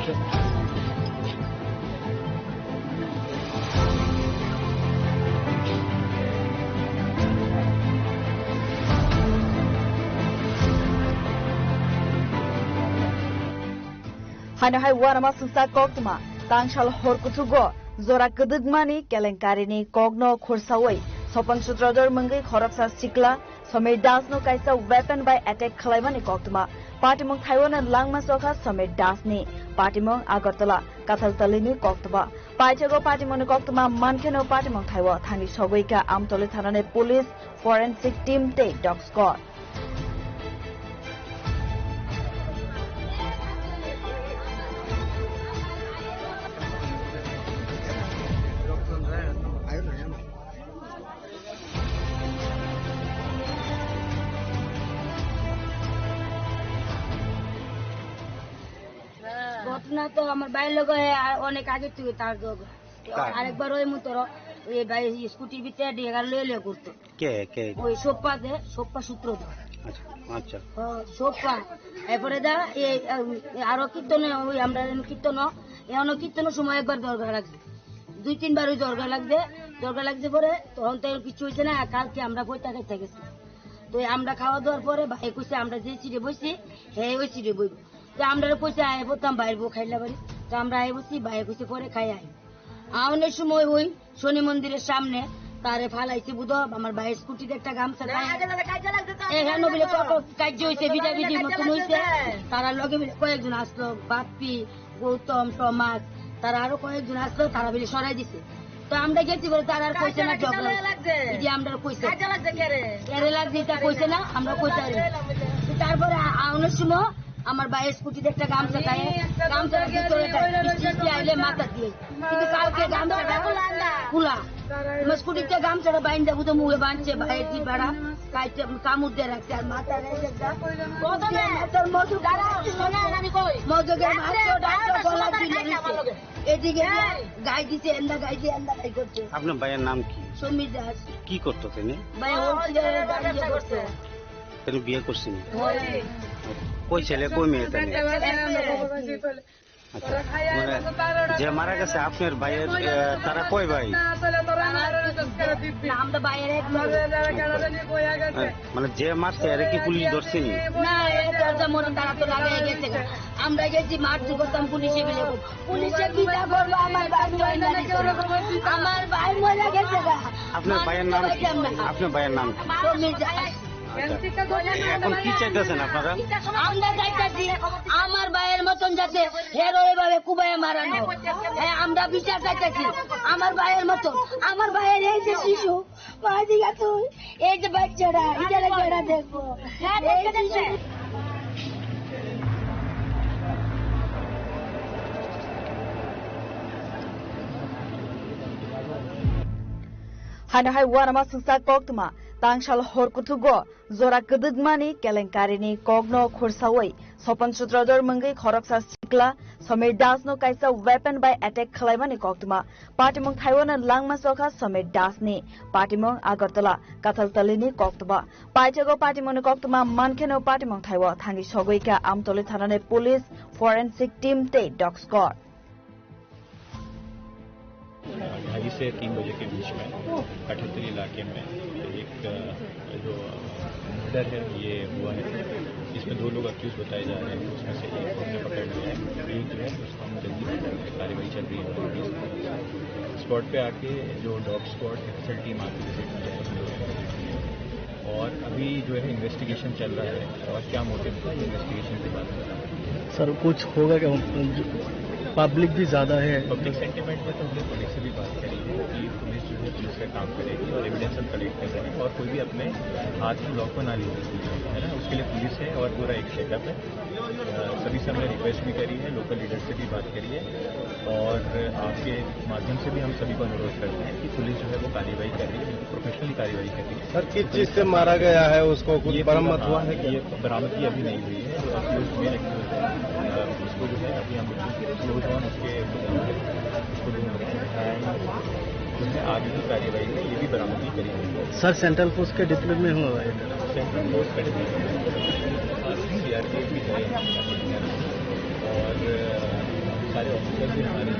হচ্ছে। Hainahai warama sungsa koktwma tangshal horkutugo Jora Kwdwkmani Kelengkarini Kokno khursawi sopang sutrador mungui khoroksa Sikla Samir dasno kaisa weapon by attack khalaimani koktwma partimong Taiwan langma sokha Samir dasni partimong Agartala Kathaltalini koktwma paichago partimong koktwma mankeno partimong Taiwan thani sogoika amtole thanane police forensic team te dog squad ঘটনা তো আমার বাইরের লোক অনেক আগে থেকে তার আরেকবার ওই মতো ওই ভাই স্কুটির ভিতরে ডেগার লয়ে করতো ওই সোপ্পা সূত্র আচ্ছা সোপ্পা এরপরে দা আরো কীর্তনে ওই আমরা কীর্তন কীর্তনের সময় একবার দরকার লাগছে 2-3 বার ওই দরকার লাগছে পরে তখন তো কিছু হয়েছে না কালকে আমরা বইটা খাইতে গেছি তো আমরা খাওয়া দাওয়ার পরে ভাই কইছে আমরা যে সিটে বসছি হ্যাঁ ওই সিটে বইব তো আমরা কইছে আয় বলতাম বাইর বউ খাইলা বাড়ি তো আমরা আয় বসছি ভাই কইছে পরে খাই আয় আউনের সময় ওই শনি মন্দিরের সামনে তারে ফালাইছে বুধ আমার ভাইয়ের স্কুটিতে একটা গামছা এখানে বলে কার্য হয়েছে বিডাবিডি মতন হয়েছে তারা লগে মিলে কয়েকজন আসলো বাপ্পি গৌতম টমাস তারা আরো কয়েকজন আসলো তারা মিলে সরাই দিছে তো আমরা গেছি বলে তারা আর কইছে না ঝগড়া আমরা কইছে কেড়ে লাগছে এটা কইছে না আমরা কইতে তারপরে আউনের সময় আমার ভাইয়ের স্কুটিতে একটা গামছা খায় গামছাটা ভিতরে আইলে মাথা দিয়ে কিন্তু কালকে গামছাটা খোলা স্কুটিতে গামছাটা বাইন যাবো তো মুখে বাঁধছে ভাইয়ের কি ভাড়া কামড় দিয়ে রাখছে আর মাথা এদিকে গাই দিছে এন্দা গাই দিয়ে এন্দা গাই করছে। আপনার ভাইয়ের নাম কি? সমীর দাস। কি করতো তিনি? ভাই করছে। তিনি বিয়ে করছেন? কই ছেলে কই মেয়ে? যে মারা গেছে আপনার ভাইয়ের তারা কয় ভাই? মানে যে মারছে এর কি পুলিশ ধরছেনি? আমরা গেছি মারছি করতাম পুলিশে মিলে পুলিশে বিচার করবো আমার ভাই মরে গেছে। আপনার ভাইয়ের নাম কি? আপনার ভাইয়ের নাম কি? এখন কি চাইতেছেন আপনারা? আমরা চাইতেছি আমার ভাইয়ের মতন যাতে হেরো এভাবে কুবাইয়ে মারানো হ্যাঁ আমরা বিচার চাইতেছি আমার ভাইয়ের মতন। আমার ভাইয়ের এই যে শিশু এই যে বাচ্চারা এটা দেখবো Hainahai warama sungsa koktwma tangshal horkutugo Jora Kwdwkmani Kelengkarini Kokno khursawi sopang sutrador mungui khoroksa Sikla Samir dasno kaisa weapon by attack khalaimani koktwma partimong Taiwan langma sokha Samir dasni partimong Agartala Kathaltalini koktwma paichago partimong koktwma mankeno partimong Taiwan thani sogoika amtole thanane police forensic team te dog squad 2:30 से 3 बजे के बीच में कठहत्तरी इलाके में एक जो murder है ये हुआ है। इसमें 2 लोग अक्यूज बताए जा रहे हैं, उसमें से एक हमने पकड़ लिया है, एक जो है उसको हम जल्दी कार्रवाई चल रही है। स्पॉट पे आके जो डॉग स्क्वाड एक्सएल टीम आती है और अभी जो है इन्वेस्टिगेशन चल रहा है और क्या मोटिव था ये इन्वेस्टिगेशन के बाद सर कुछ होगा क्या? पब्लिक भी ज्यादा है। पब्लिक सेंटिमेंट में तो हमने पुलिस से भी बात करी है कि पुलिस जो है पुलिस का काम करेगी और एविडेंस हम कलेक्ट कर रहे हैं और कोई भी अपने हाथ में लॉक को ना लीजिए है ना, उसके लिए पुलिस है और पूरा एक सेटअप है। सभी से हमने रिक्वेस्ट भी करी है, लोकल लीडर से भी बात करी है और आपके माध्यम से भी हम सभी को अनुरोध करते हैं कि पुलिस जो है वो कार्रवाई कर रही है, प्रोफेशनली कार्रवाई कर रही है। सर किस चीज से मारा गया है? उसको कुछ बरामद हुआ है? ये बरामदगी अभी नहीं हुई है, जो अक्यूज मेन अक्यूज है उसको जो है अभी हम क्लोज ऑन उसके उसको जो है आगे की कार्रवाई में ये भी बरामदगी करी गई है। सर सेंट्रल फोर्स के डिप्लॉयमेंट में हुआ है? सेंट्रल फोर्स का डिप्लॉयमेंट CRPF भी है और भी हमारे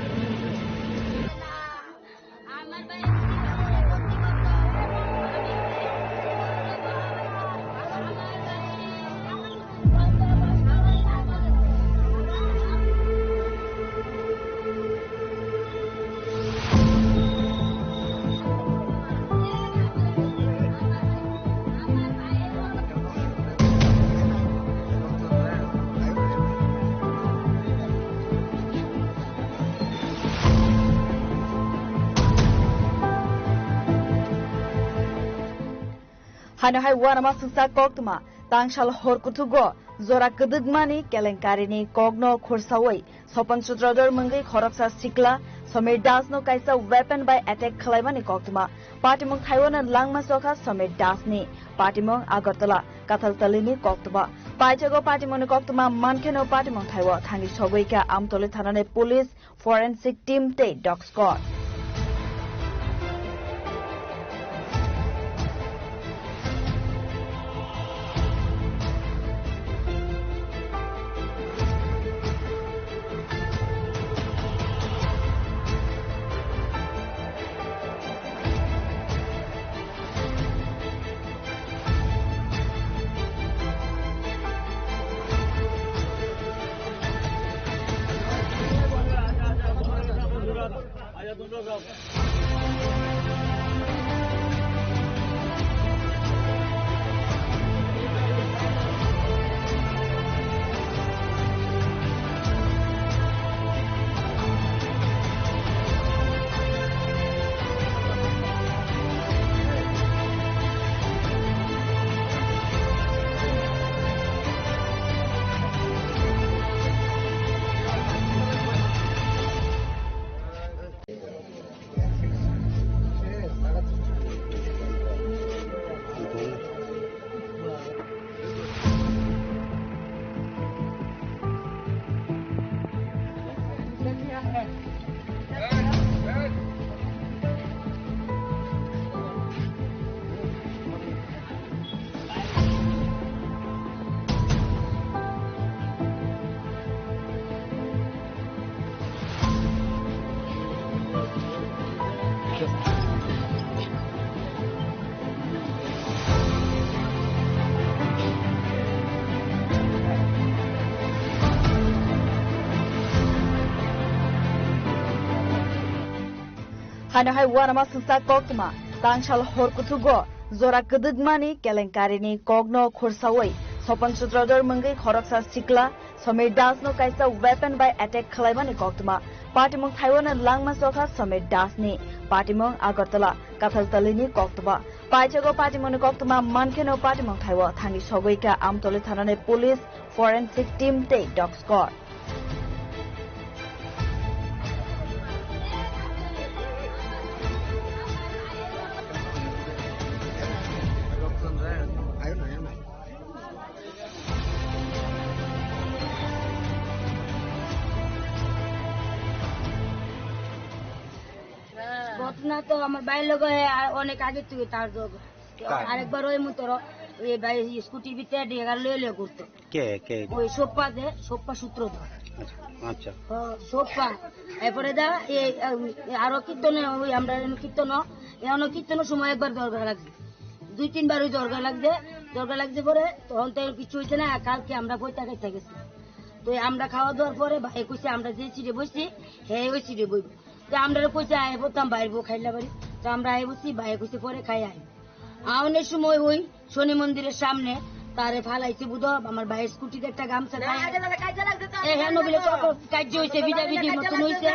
Hanahai warama sungsa koktwma tangshal horkuthugo Jora Kwdwkmani Kelengkarini Kokno khursawi sopan sutrador mungai khoroksa Sikla Samir Dasno kaisa weapon by attack khalaimani koktwma partimong Taiwan langma soka Samir Dasni partimong Agartala Kathaltalini koktwma paichago partimong koktwma mankeno partimong Taiwa thangi sogoika amtole thanane police forensic team te dog squad Hanahai warama sungsa koktwma tangshal horkuthugo Jora Kwdwkmani Kelengkarini Kokno khursawi sopan sutrador mungai khoroksa Sikla Samir Dasno kaisa weapon by attack khalaimani koktwma partimong Taiwan langma soka Samir Dasni partimong Agartala Kathaltalini koktwma paichago partimong koktwma mankeno partimong Taiwa thangi sogoika amtole thanane police forensic team te dog squad ঘটনা তো আমার বাইরের লোক অনেক আগে থেকে তার যোগ আরেকবার ওই মতো ওই ভাই স্কুটির ভিতরে ডেগার লয়ে করতো ওই সোপ্পা সূত্র আচ্ছা সোপ্পা এরপরে দা আরো কীর্তন ওই আমরা কীর্তন এমন কীর্তনের সময় একবার দরকার লাগছে 2-3 বার ওই দরকার লাগছে পরে তখন তো কিছু হয়েছে না কালকে আমরা বইটা খাইতে গেছি তো আমরা খাওয়া দাওয়ার পরে ভাই কইছে আমরা যে সিটে বসছি হ্যাঁ ওই সিটে বইব আমরা কইছে আয় বলতাম বাইর বউ খাইলা বাড়ি তো আমরা আয় বসছি ভাই কইছে পরে খাই আয় আউনের সময় ওই শনি মন্দিরের সামনে তারে ফালাইছে বুধ আমার ভাইয়ের স্কুটিতে একটা গামছা কার্য হয়েছে বিদাবিধি মতন হয়েছে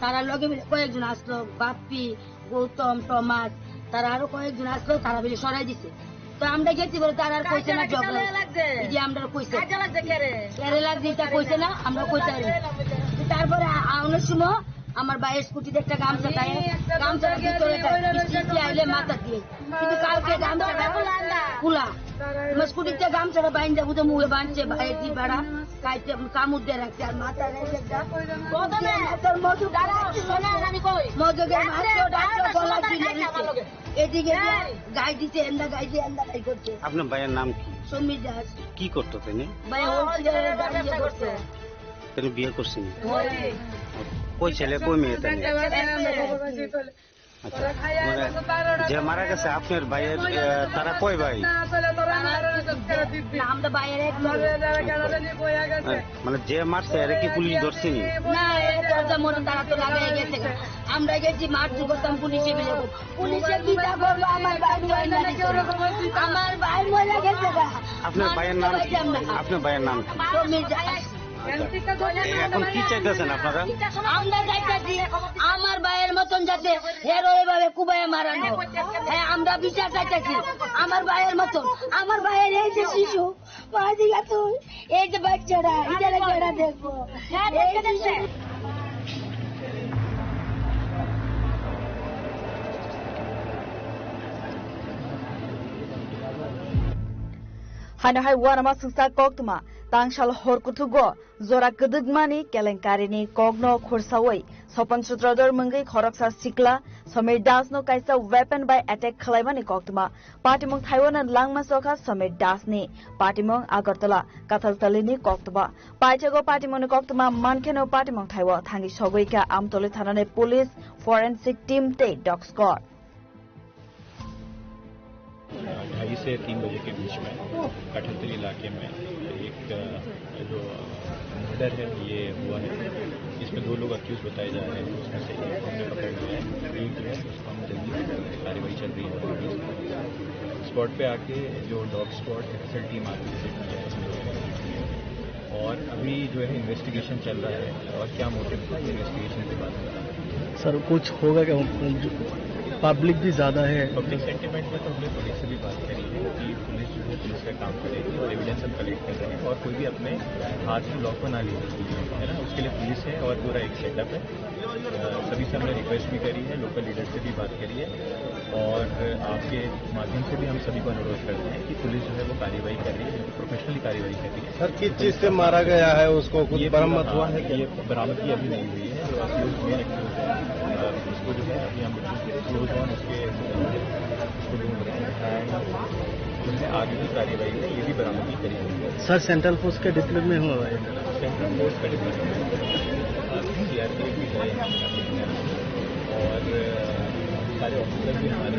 তারা লগে মিলে কয়েকজন আসলো বাপ্পি গৌতম টমাস তারা আরো কয়েকজন আসলো তারা মিলে সরাই দিছে তো আমরা গেছি বলে তারা আর কইছে না ঝগড়া যে আমরা কইছে কেড়ে লাগছে তা কইছে না আমরা কইতে তারপরে আউনের সময় আমার ভাইয়ের স্কুটিতে একটা গামছা তাই গামছার ভিতরে আইলে মাথা দিয়ে কিন্তু কালকে গামছাটা খোলা আমার স্কুটিতে গামছাটা বাইন যাবো তো মুখে বাঁধছে ভাইয়ের দি ভাড়া কাইতে কামড় দিয়ে রাখছে আর মাথা রেখে এদিকে গাই দিছে এন্দা গাই দিয়ে এন্দা গাই করছে। আপনার ভাইয়ের নাম কি? সমীর দাস। কি করতো তিনি? ভাই হোলসেলের গাড়ি করছে। তিনি বিয়ে করছেন? कोई ছেলে कोई মেয়েতে নেই। আচ্ছা যে মারা গেছে আপনার ভাইয়ের তারা কয় ভাই? আমরা বাইরে মানে যে মারছে এর কি পুলিশ ধরছেনি? না মনে তারা তো লাগাই গেছে। আমরা গেছি মারছি করতাম পুলিশে মিলে পুলিশে কি করবো আমার ভাই মরে গেছে। আপনার ভাইয়ের নাম কি? আপনার ভাইয়ের নাম কি? এখন কি চাইতেছেন আপনারা? আমরা চাইতেছি আমার ভাইয়ের মতন যাতে হেরো এভাবে কুবাইয়ে মারানো। হ্যাঁ আমরা বিচার চাইতেছি আমার ভাইয়ের মতন। আমার ভাইয়ের এই যে শিশু এই যে বাচ্চারা এটা দেখবো Hanahai warama sungsa koktwma tangshal horkuthugo Jora Kwdwkmani Kelengkarini Kokno khursawi sopan sutrador munggai khoroksa Sikla Samir Dasno kaisa weapon by attack khalaimani koktwma partimong Taiwan langma soka Samir Dasni partimong Agartala Kathaltalini koktwma paichago partimoni koktwma mankeno partimong Taiwan thangi sogoika amtoli thanane police forensic team te dog squad 2:30 से 3 बजे के बीच में कठहत्तरी इलाके में एक जो murder है ये हुआ है। इसमें 2 लोग अक्यूज बताए जा रहे हैं, उसमें से एक हमने पकड़ लिया है, एक जो है उसको हम जल्दी कार्रवाई चल रही है। स्पॉट पे आके जो डॉग स्क्वाड एक्सेल टीम आती है और अभी जो है इन्वेस्टिगेशन चल रहा है और क्या मोटिव था ये इन्वेस्टिगेशन के बाद सर कुछ होगा क्या? पब्लिक भी ज्यादा है। पब्लिक सेंटिमेंट में तो हमने पुलिस से भी बात करी है कि पुलिस जो है पुलिस का काम करेगी और एविडेंस हम कलेक्ट कर रहे हैं और कोई भी अपने हाथ में लॉक बना लीजिए है ना, उसके लिए पुलिस है और पूरा एक सेटअप है। सभी से हमने रिक्वेस्ट भी करी है, लोकल लीडर से भी बात करी है और आपके माध्यम से भी हम सभी को अनुरोध करते हैं कि पुलिस जो है वो कार्रवाई कर रही है, प्रोफेशनली कार्रवाई कर रही है। सर किस चीज से मारा गया है? उसको कुछ बरामद हुआ है? ये बरामदगी अभी नहीं हुई है, जो उसको जो है अभी हम क्लोज ऑन उसके ढूंढ रहे हैं जो है आगे की कार्रवाई में ये भी बरामदगी करी गई है। सर सेंट्रल फोर्स के डिप्लोट में हुआ है? सेंट्रल फोर्स का डिप्लोट CRPF भी गए और सारे ऑफिसर भी हमारे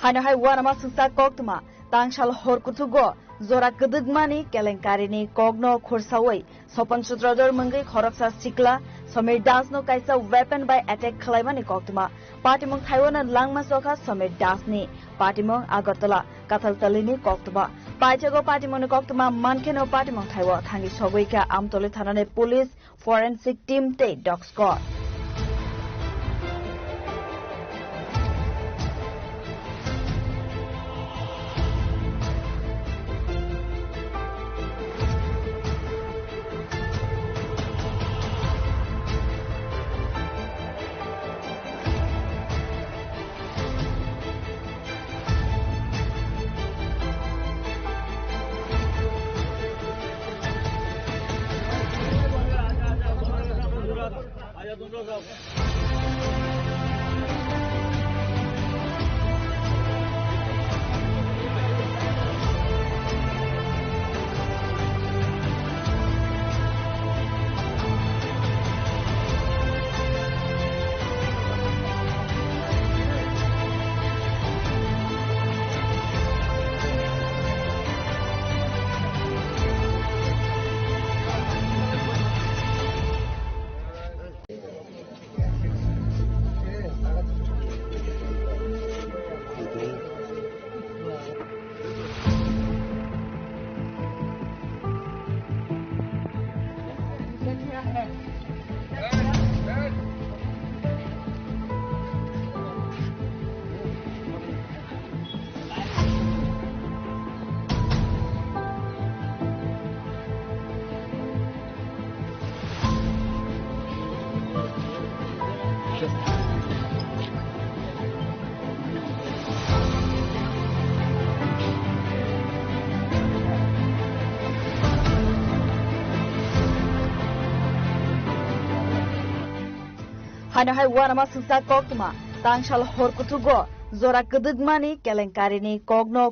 Hanahai warama sungsa koktwma tangshal horkuthugo Jora Kwdwkmani Kelengkarini Kokno khursawi sopan sutrador munggai khoroksa Sikla Samir Dasno kaisa weapon by attack khalaimani koktwma partimong Taiwan langma soka Samir Dasni partimong Agartala Kathaltalini koktwma paichago partimoni koktwma mankeno partimong Taiwan thangi sogoika amtoli thanane police forensic team te dog squad future. Hanahai warama sungsa koktwma tangsal horkutugo Jora Kwdwkmani Kelengkarini Kokno